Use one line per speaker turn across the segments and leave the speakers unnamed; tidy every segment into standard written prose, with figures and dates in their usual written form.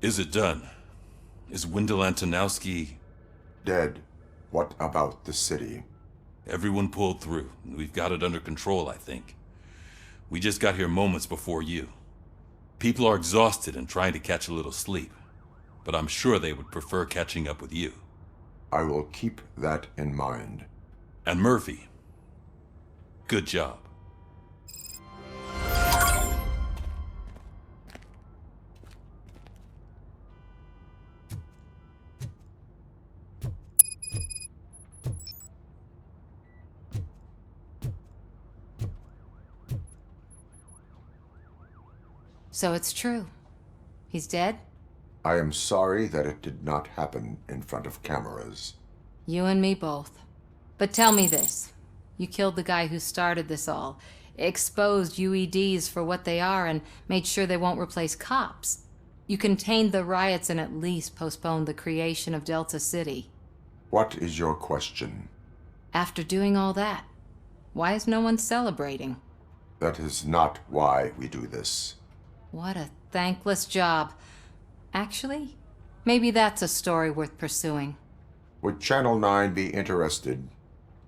Is it done? Is Wendell Antonowski...
Dead. What about the city?
Everyone pulled through. We've got it under control, I think. We just got here moments before you. People are exhausted and trying to catch a little sleep. But I'm sure they would prefer catching up with you.
I will keep that in mind.
And Murphy, good job.
So it's true. He's dead?
I am sorry that it did not happen in front of cameras.
You and me both. But tell me this. You killed the guy who started this all, exposed UEDs for what they are, and made sure they won't replace cops. You contained the riots and at least postponed the creation of Delta City.
What is your question?
After doing all that, why is no one celebrating?
That is not why we do this.
What a thankless job. Actually, maybe that's a story worth pursuing.
Would Channel 9 be interested?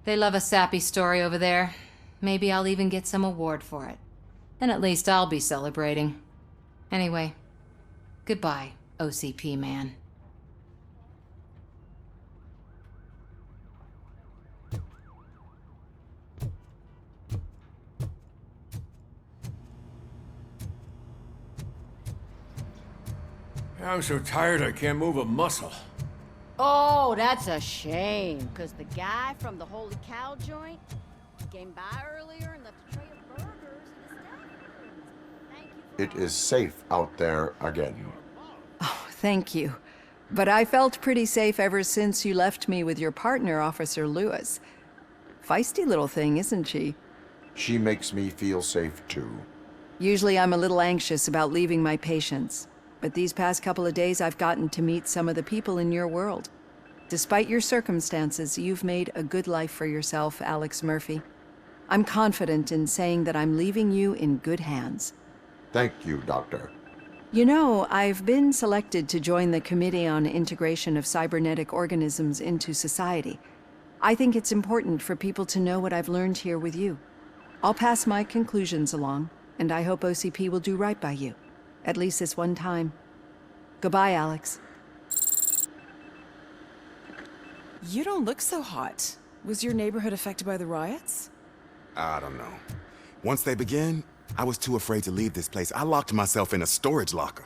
They love a sappy story over there. Maybe I'll even get some award for it. Then at least I'll be celebrating. Anyway, goodbye, OCP man.
I'm so tired I can't move a muscle.
Oh, that's a shame, because the guy from the Holy Cow joint came by earlier and left a tray of burgers in the staff rooms. Thank you.
It is safe out there again.
Oh, thank you. But I felt pretty safe ever since you left me with your partner, Officer Lewis. Feisty little thing, isn't she?
She makes me feel safe too.
Usually I'm a little anxious about leaving my patients. But these past couple of days, I've gotten to meet some of the people in your world. Despite your circumstances, you've made a good life for yourself, Alex Murphy. I'm confident in saying that I'm leaving you in good hands.
Thank you, Doctor.
You know, I've been selected to join the Committee on Integration of Cybernetic Organisms into Society. I think it's important for people to know what I've learned here with you. I'll pass my conclusions along, and I hope OCP will do right by you. At least this one time. Goodbye, Alex.
You don't look so hot. Was your neighborhood affected by the riots?
I don't know. Once they began, I was too afraid to leave this place. I locked myself in a storage locker.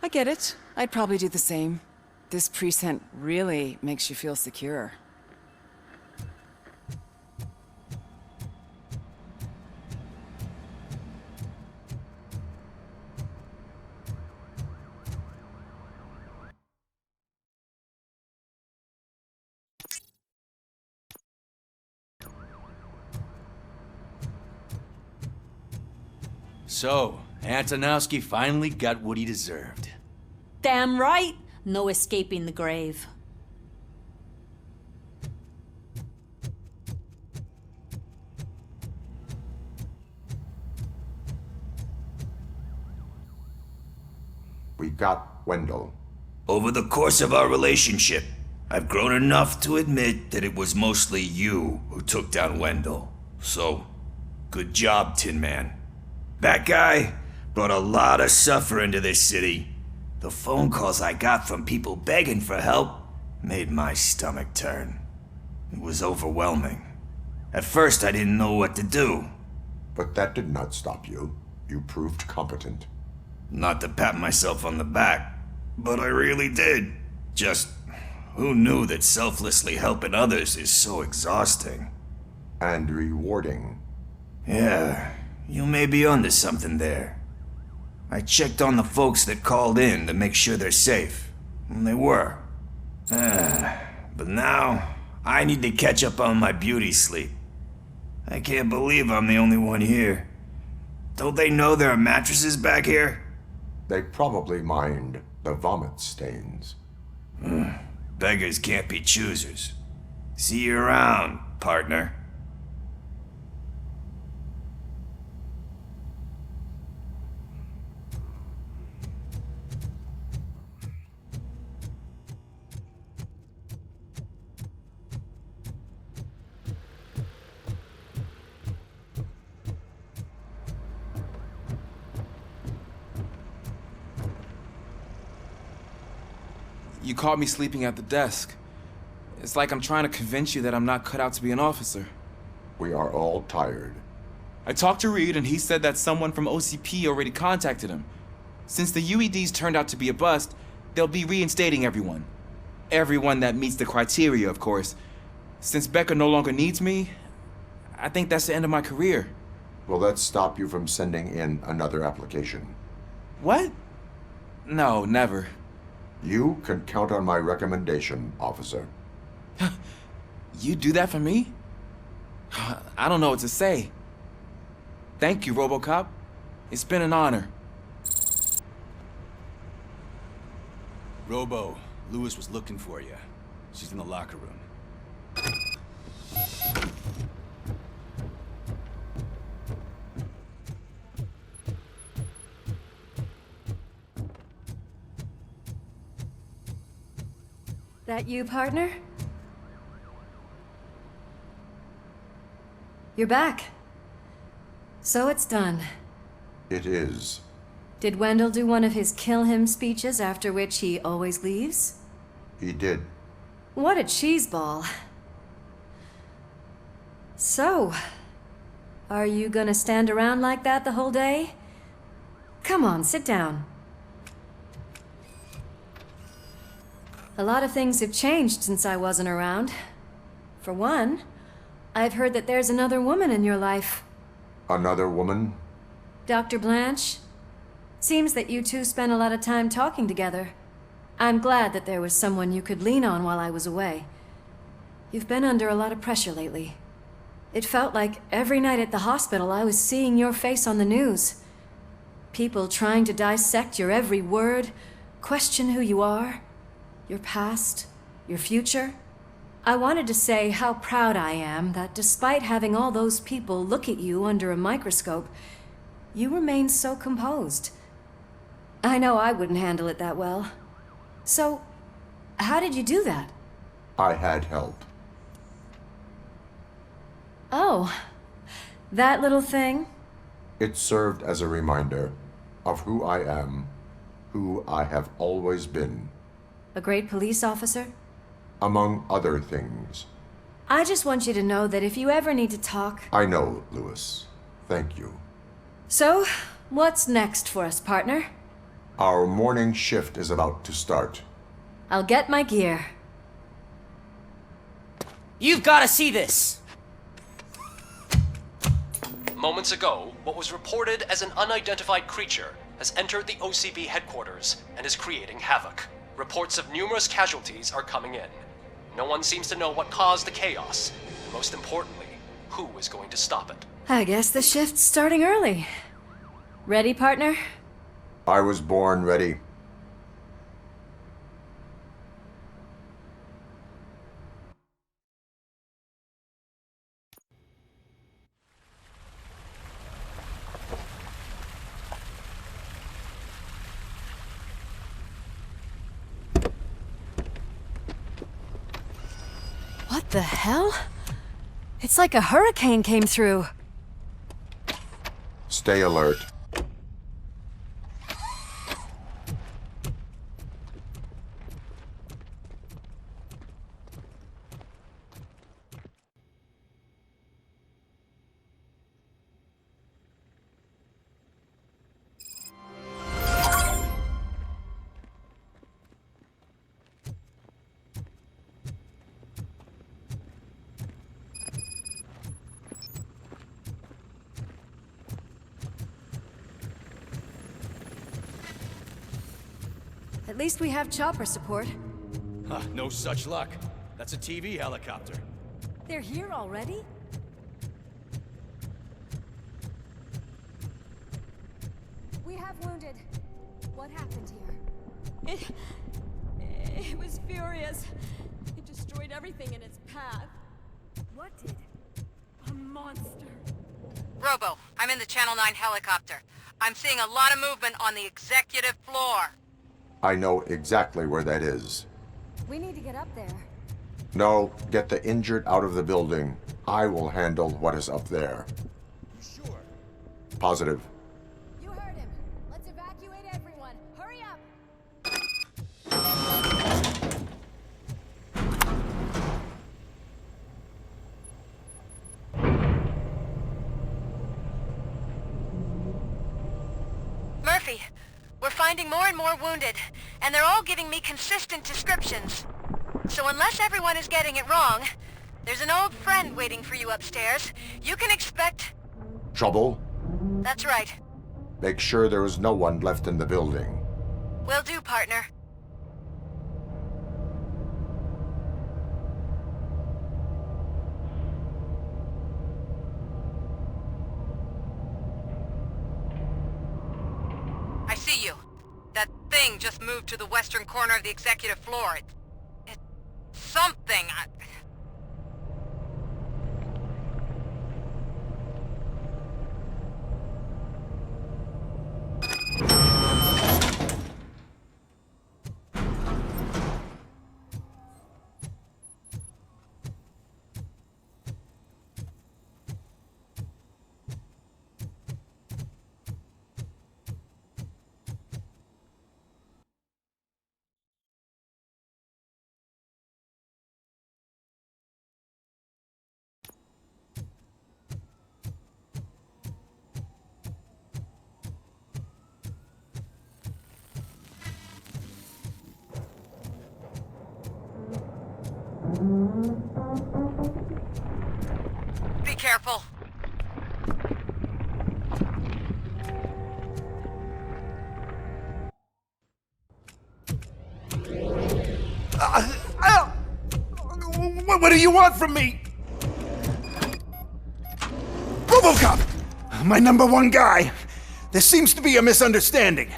I get it. I'd probably do the same. This precinct really makes you feel secure.
So, Antonowski finally got what he deserved.
Damn right! No escaping the grave.
We got Wendell.
Over the course of our relationship, I've grown enough to admit that it was mostly you who took down Wendell. So, good job, Tin Man. That guy brought a lot of suffering to this city. The phone calls I got from people begging for help made my stomach turn. It was overwhelming. At first, I didn't know what to do.
But that did not stop you. You proved competent.
Not to pat myself on the back, but I really did. Just, who knew that selflessly helping others is so exhausting?
And rewarding.
Yeah, you may be onto something there. I checked on the folks that called in to make sure they're safe, and they were. But now, I need to catch up on my beauty sleep. I can't believe I'm the only one here. Don't they know there are mattresses back here?
They probably mind the vomit stains.
Beggars can't be choosers. See you around, partner.
You caught me sleeping at the desk. It's like I'm trying to convince you that I'm not cut out to be an officer.
We are all tired.
I talked to Reed and he said that someone from OCP already contacted him. Since the UEDs turned out to be a bust, they'll be reinstating everyone. Everyone that meets the criteria, of course. Since Becca no longer needs me, I think that's the end of my career.
Will that stop you from sending in another application?
What? No, never.
You can count on my recommendation, officer.
You do that for me? I don't know what to say. Thank you, RoboCop. It's been an honor.
Robo, Lewis was looking for you. She's in the locker room.
That you, partner? You're back. So it's done.
It is.
Did Wendell do one of his kill him speeches after which he always leaves?
He did.
What a cheeseball. So, are you gonna stand around like that the whole day? Come on, sit down. A lot of things have changed since I wasn't around. For one, I've heard that there's another woman in your life.
Another woman?
Dr. Blanche? Seems that you two spent a lot of time talking together. I'm glad that there was someone you could lean on while I was away. You've been under a lot of pressure lately. It felt like every night at the hospital I was seeing your face on the news. People trying to dissect your every word, question who you are, your past, your future. I wanted to say how proud I am that despite having all those people look at you under a microscope, you remain so composed. I know I wouldn't handle it that well. So, how did you do that?
I had help.
Oh, that little thing?
It served as a reminder of who I am, who I have always been.
A great police officer?
Among other things.
I just want you to know that if you ever need to talk...
I know, Lewis. Thank you.
So, what's next for us, partner?
Our morning shift is about to start.
I'll get my gear.
You've got to see this! Moments ago, what was reported as an unidentified creature has entered the OCB headquarters and is creating havoc. Reports of numerous casualties are coming in. No one seems to know what caused the chaos, and most importantly, who is going to stop it.
I guess the shift's starting early. Ready, partner?
I was born ready.
What the hell? It's like a hurricane came through.
Stay alert.
At least we have chopper support.
Huh, no such luck. That's a TV helicopter.
They're here already? We have wounded. What happened here?
It was furious. It destroyed everything in its path.
What did?
A monster.
Robo, I'm in the Channel 9 helicopter. I'm seeing a lot of movement on the executive floor.
I know exactly where that is.
We need to get up there.
No, get the injured out of the building. I will handle what is up there.
You sure?
Positive.
You heard him. Let's evacuate everyone. Hurry up!
Murphy, we're finding more and more wounded, and they're all giving me consistent descriptions. So unless everyone is getting it wrong, there's an old friend waiting for you upstairs. You can expect...
Trouble?
That's right.
Make sure there is no one left in the building.
Will do, partner. I see you. That thing just moved to the western corner of the executive floor. It's something. Be careful.
What do you want from me? RoboCop! My #1 guy. There seems to be a misunderstanding.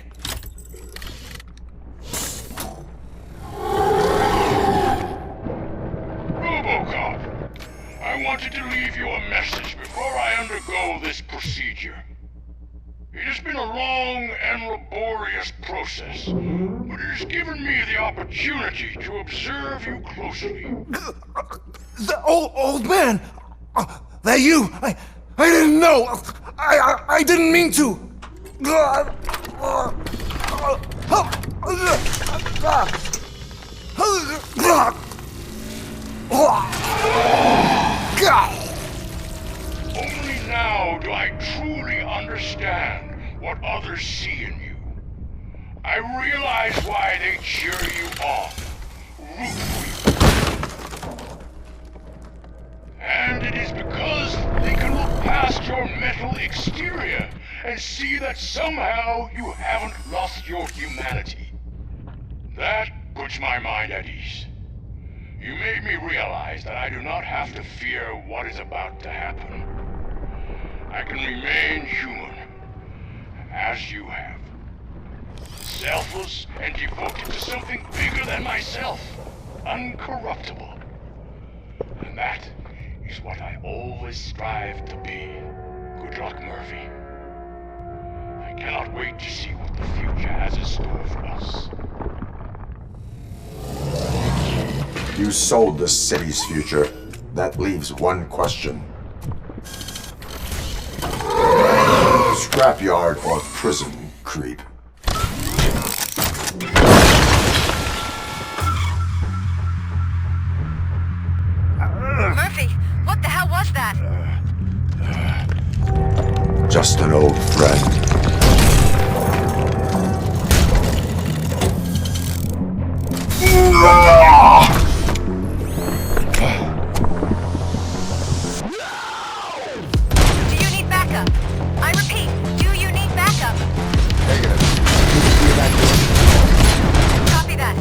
RoboCop, I wanted to leave you a message before I undergo this procedure. It has been a long and laborious process, but it has given me the opportunity to observe you closely.
The old man! That you! I didn't know! I didn't mean to!
Only now do I truly understand what others see in you. I realize why they cheer you on, root for you. And it is because they can look past your metal exterior and see that somehow you haven't lost your humanity. That puts my mind at ease. You made me realize that I do not have to fear what is about to happen. I can remain human, as you have. Selfless and devoted to something bigger than myself, uncorruptible. And that is what I always strive to be. Good luck, Murphy. I cannot wait to see what the future has in store for us.
You sold the city's future. That leaves one question. Scrapyard or prison, creep?
Murphy, what the hell was that?
Just an old friend.
Do you need backup? I repeat, do you need backup?
Negative.
Copy that.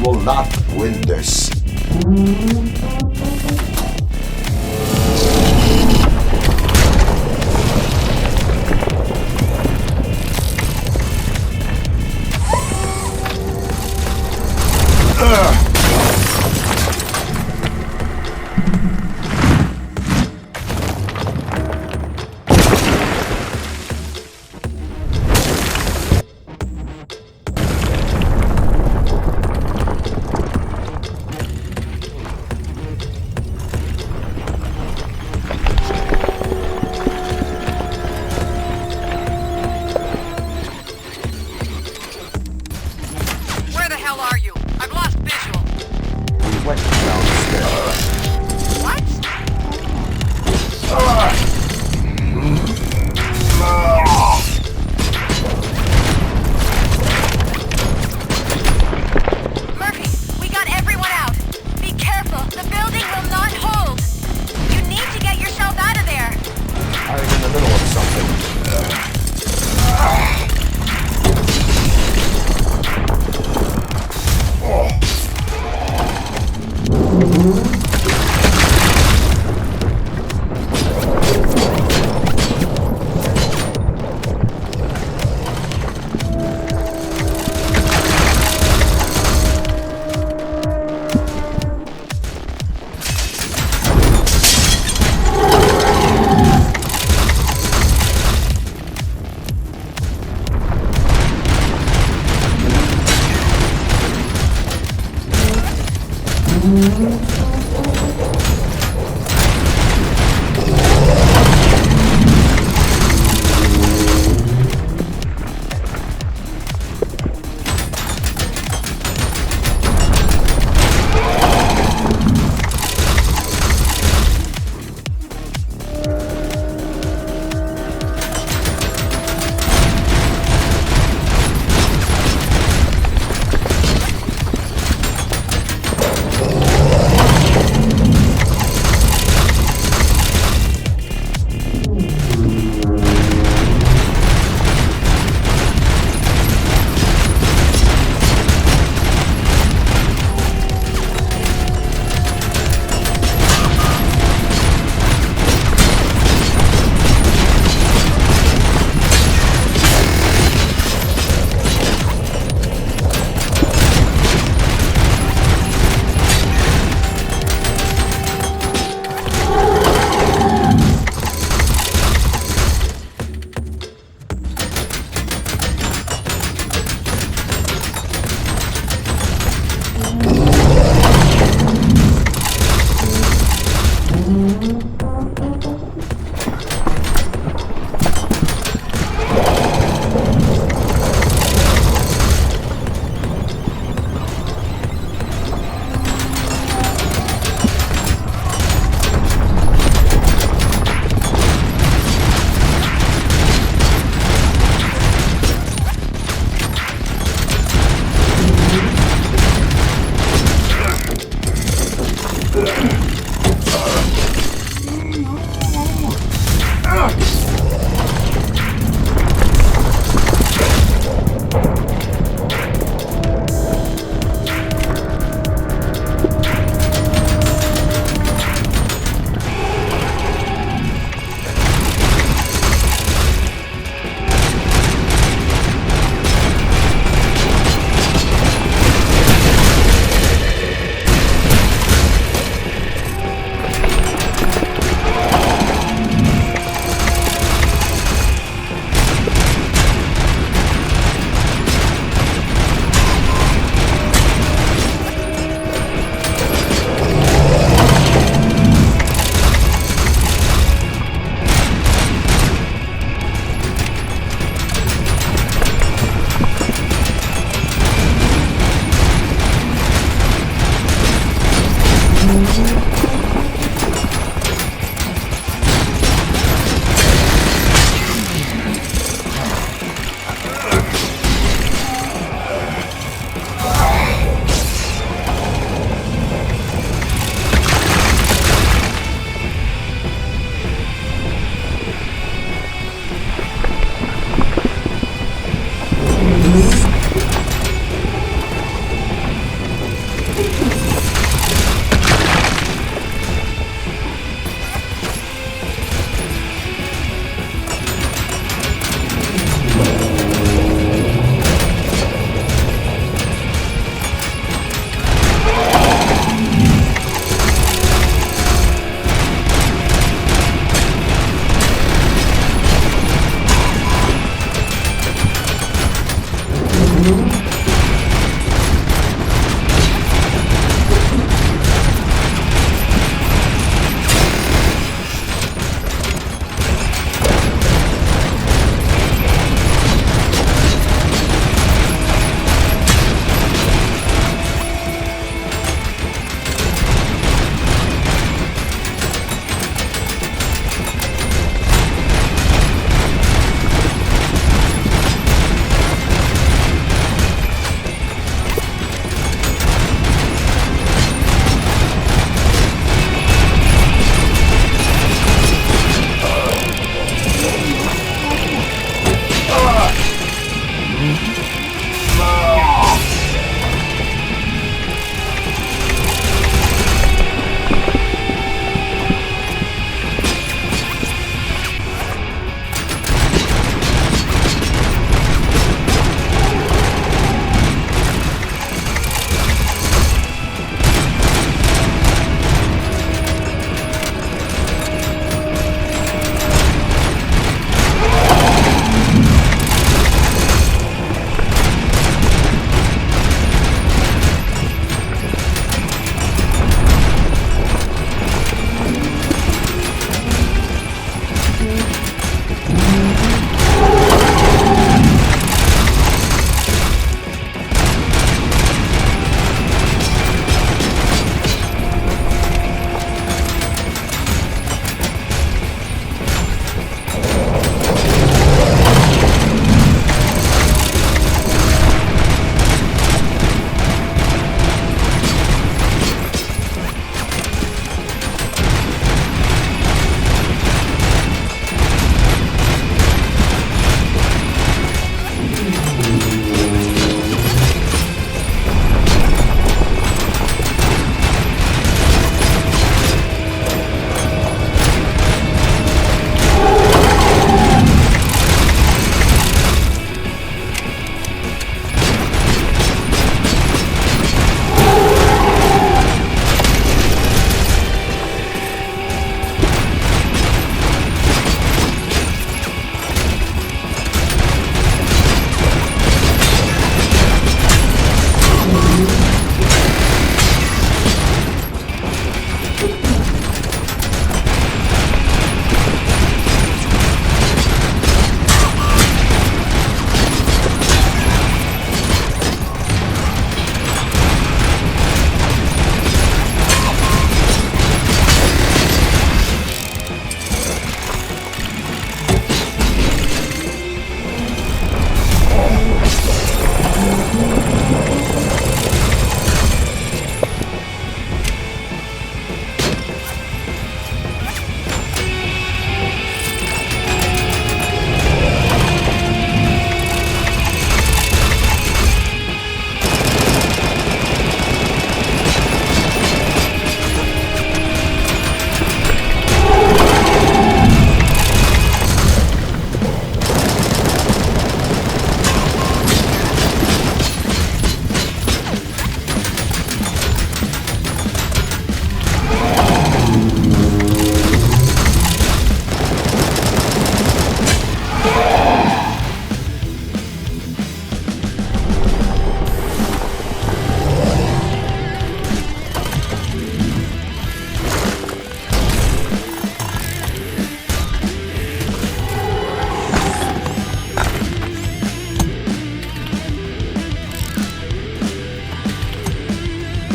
will not win this.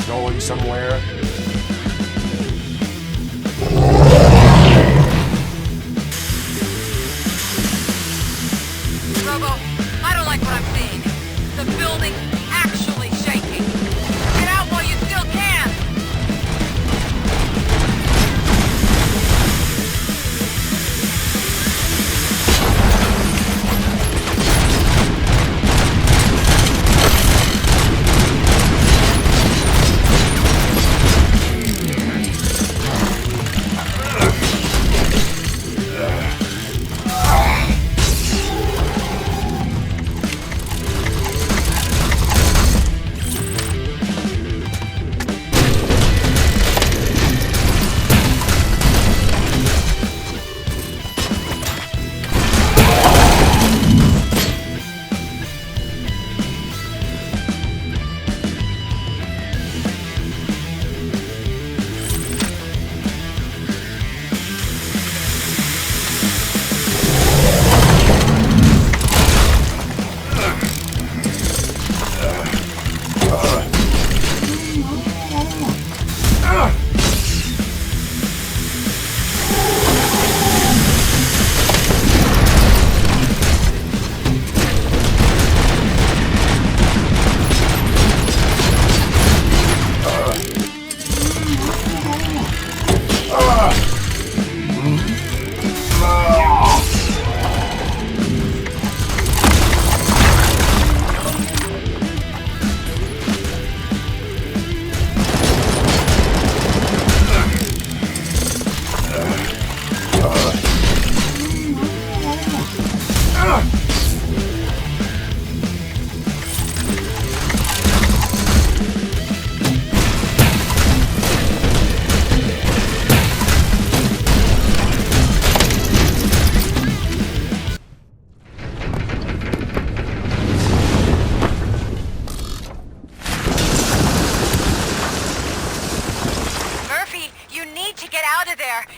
going somewhere?
Robo, I don't like what I'm seeing. The building's actually shaking. Get out while you still can!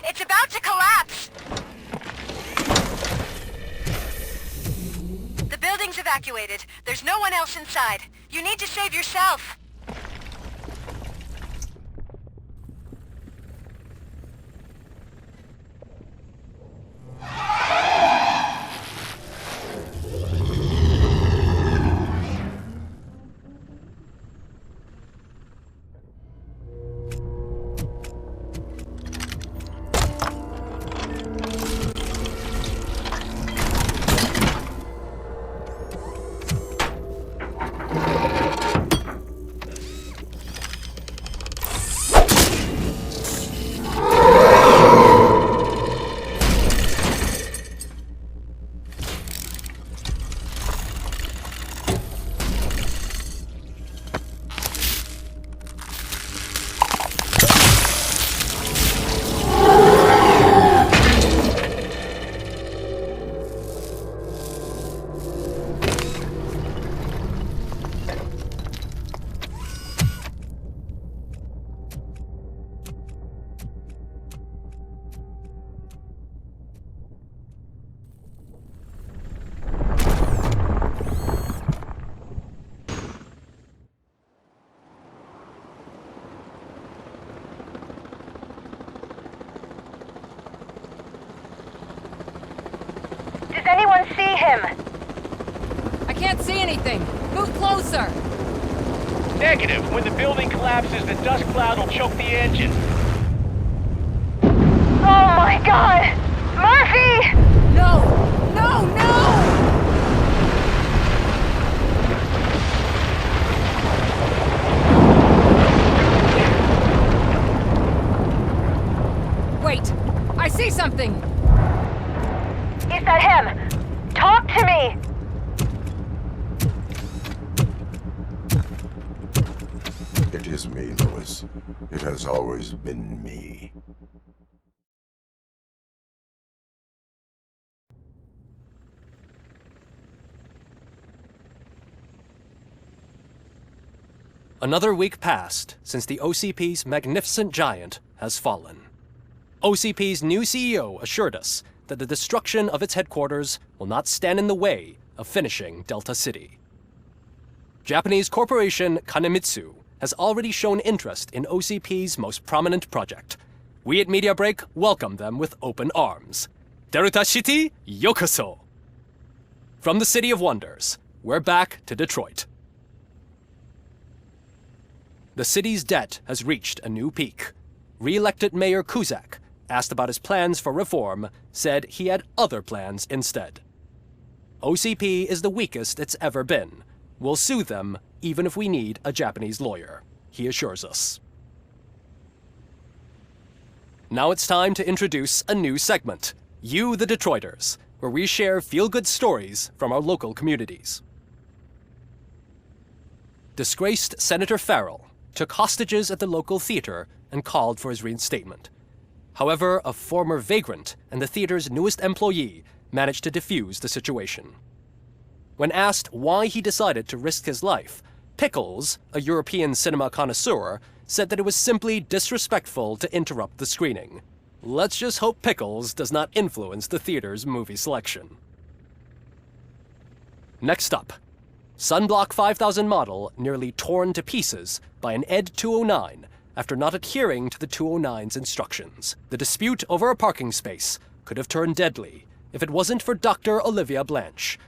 It's about to collapse! The building's evacuated. There's no one else inside. You need to save yourself. Anyone see him?
I can't see anything. Move closer.
Negative. When the building collapses, the dust cloud will choke the engine.
Oh my God! Murphy!
No! No! No! Wait! I see something!
Is that him? Talk to me!
It is me, Louis. It has always been me.
Another week passed since the OCP's magnificent giant has fallen. OCP's new CEO assured us that the destruction of its headquarters will not stand in the way of finishing Delta City. Japanese corporation Kanemitsu has already shown interest in OCP's most prominent project. We at Media Break welcome them with open arms. Delta City, yokoso! From the City of Wonders, we're back to Detroit. The city's debt has reached a new peak. Re-elected Mayor Cusack, asked about his plans for reform, said he had other plans instead. OCP is the weakest it's ever been. We'll sue them even if we need a Japanese lawyer, he assures us. Now it's time to introduce a new segment, You the Detroiters, where we share feel-good stories from our local communities. Disgraced Senator Farrell took hostages at the local theater and called for his reinstatement. However, a former vagrant and the theater's newest employee managed to defuse the situation. When asked why he decided to risk his life, Pickles, a European cinema connoisseur, said that it was simply disrespectful to interrupt the screening. Let's just hope Pickles does not influence the theater's movie selection. Next up, Sunblock 5000 model nearly torn to pieces by an ED 209 after not adhering to the 209's instructions. The dispute over a parking space could have turned deadly if it wasn't for Dr. Olivia Blanche,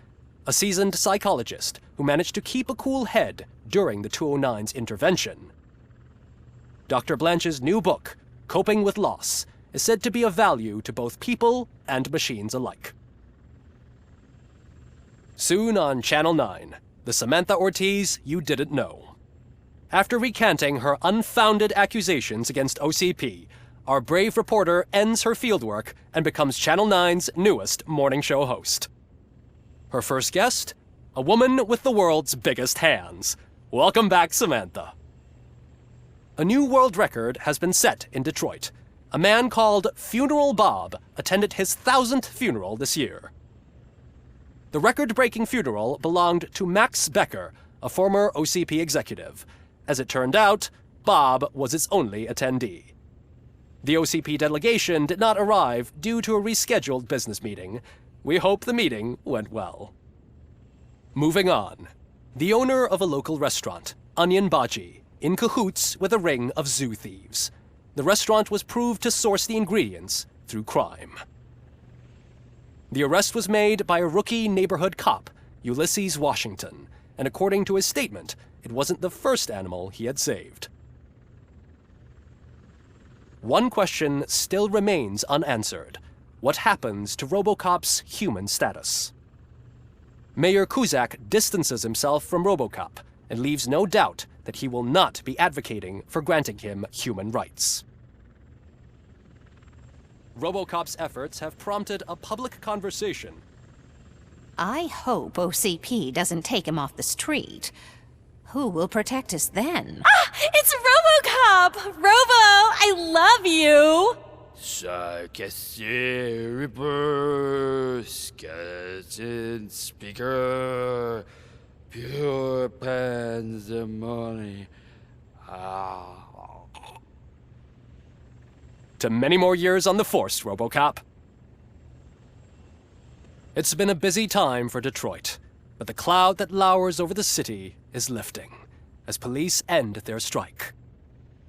a seasoned psychologist who managed to keep a cool head during the 209's intervention. Dr. Blanche's new book, Coping with Loss, is said to be of value to both people and machines alike. Soon on Channel 9, the Samantha Ortiz you didn't know. After recanting her unfounded accusations against OCP, our brave reporter ends her fieldwork and becomes Channel 9's newest morning show host. Her first guest? A woman with the world's biggest hands. Welcome back, Samantha. A new world record has been set in Detroit. A man called Funeral Bob attended his 1000th funeral this year. The record-breaking funeral belonged to Max Becker, a former OCP executive. As it turned out, Bob was its only attendee. The OCP delegation did not arrive due to a rescheduled business meeting. We hope the meeting went well. Moving on. The owner of a local restaurant, Onion Baji, in cahoots with a ring of zoo thieves. The restaurant was proved to source the ingredients through crime. The arrest was made by a rookie neighborhood cop, Ulysses Washington, and according to his statement, it wasn't the first animal he had saved. One question still remains unanswered. What happens to RoboCop's human status? Mayor Cusack distances himself from RoboCop and leaves no doubt that he will not be advocating for granting him human rights. RoboCop's efforts have prompted a public conversation.
I hope OCP doesn't take him off the street. Who will protect us then?
Ah! It's RoboCop! Robo, I love you!
Reaper, skeleton speaker, pure pandemonium.
To many more years on the force, RoboCop. It's been a busy time for Detroit, but the cloud that lowers over the city is lifting as police end their strike.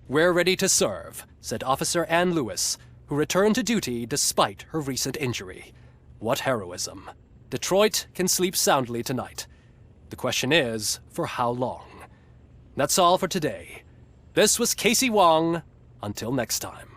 We're ready to serve, said Officer Ann Lewis, who returned to duty despite her recent injury. What heroism. Detroit can sleep soundly tonight. The question is, for how long? That's all for today. This was Casey Wong. Until next time.